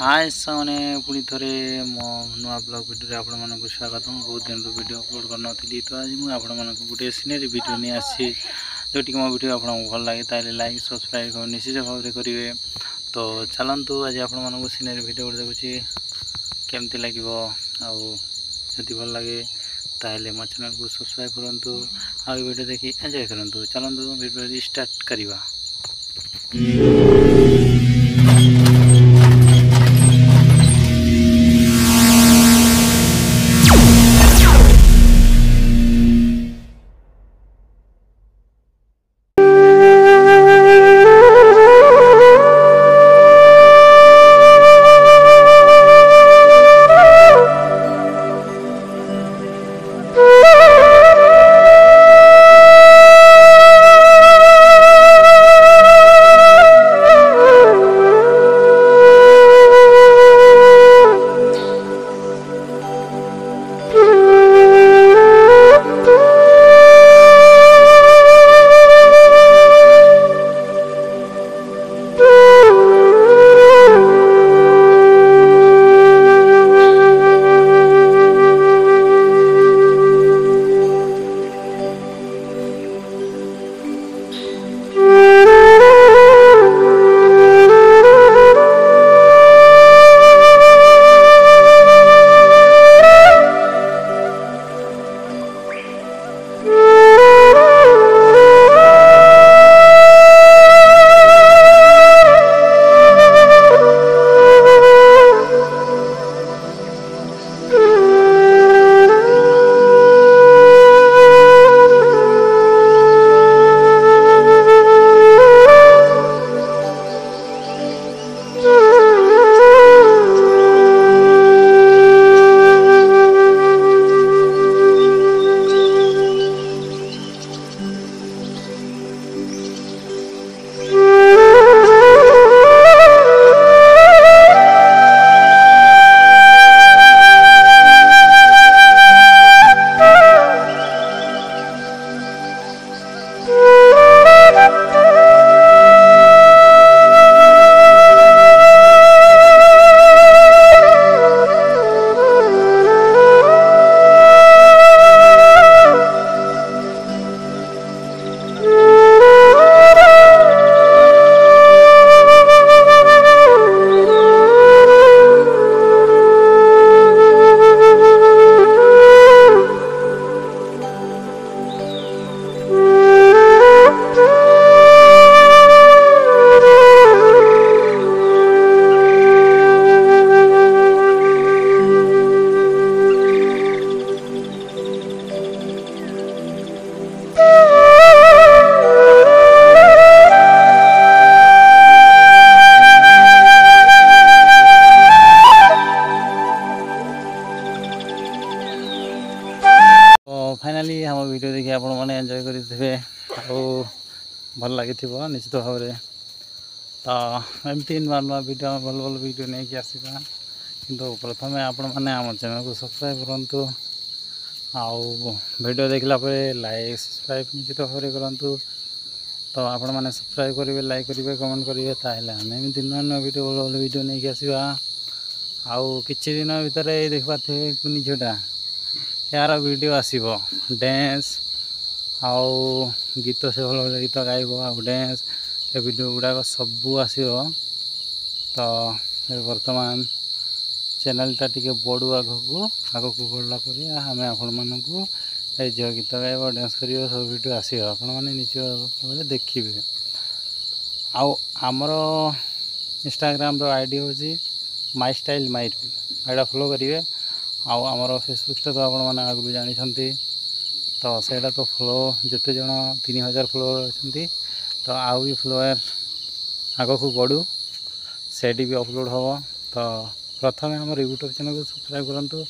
हाय सामने पुणी थे मो नुआ ब्लॉग वीडियो आपण मानक स्वागत। बहुत दिन वीडियो अपलोड करनी तो आज मुझे आपण मानक गोटे सीनेरी वीडियो नहीं आसी जोटी मो वीडियो आपको भल लगे ताले लाइक सब्सक्राइब निश्चित भाव में करेंगे। तो चलतु आज आपण मानक सीनेरी वीडियो देखुची केमती लगे आदि भल लगे ताले मो चैनल को सब्सक्राइब करूँ आ वीडियो देखिए एंजॉय करूँ। चलतु वीडियो स्टार्ट करवा। फाइनाली हम वीडियो देखिए आपण मैंने एंजॉय करेंगे भल लगी निश्चित भाव में। तो एमती नुआ नुआ वीडियो भल भल वीडियो नहीं कि आसवा किंतु प्रथम आपण मैंने आम चैनल को सब्सक्राइब करूँ वीडियो देखला लाइक सब्सक्राइब निश्चित भाव में करूँ। तो आपण मैंने सब्सक्राइब करेंगे लाइक करेंगे कमेंट करेंगे ताहले आम एमती नुआ नुआ वीडियो भल भल वीडियो नहीं कि आसवा। किछि दिन भितर देख पारे कुनी झीटा यार वीडियो आसीबो डांस आउ गीत से भल भल गीत गाइब आउ डांस ए वीडियो गुड़ाक सबू आसीबो। तो वर्तमान चैनलटा टिके बड़ू आगक बढ़ला आम आपण मानक झील गीत गाइब डांस कर सब वीडियो आसो आपण मैंने निश्चित देखिए। आमर इंस्टाग्राम आईडी हूँ my style my Etah follow करेंगे। आमर फेसबुक तो आप आगु जानी तो सहीटा तो फॉलो जिते जन 3000 फॉलोअर अच्छा तो आउ भी फॉलोअर आग को बढ़ू से भी अपलोड हम। तो प्रथम आम यूट्यूब चैनल को सब्सक्राइब करूँ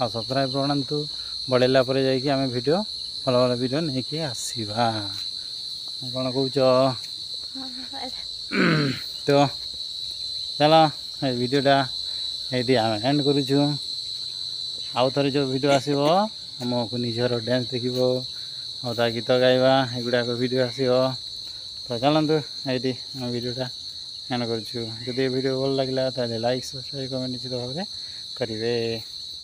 आ सब्सक्राइब बनातु बढ़ेला जामें वीडियो भल भल वीडियो नहीं कि आसवा कौन कौच। तो चलो वीडियोटा ये आम एंड करुचु आउ थे जो वीडियो आसो आमको निजर डांस देखो आ गीत गाइबा एगुड़ाक वीडियो आसो। तो चलतु ये वीडियोटा ଏଣ୍ଡ କରୁଛୁ। ଯଦି ଏ ଭିଡ଼ିଓ ଭଲ ଲାଗିଲା ତାହେଲେ ଲାଇକ୍ ସବସ୍କ୍ରାଇବ୍ କମେଣ୍ଟ ନିଶ୍ଚିତ ଭାବରେ କରିବେ।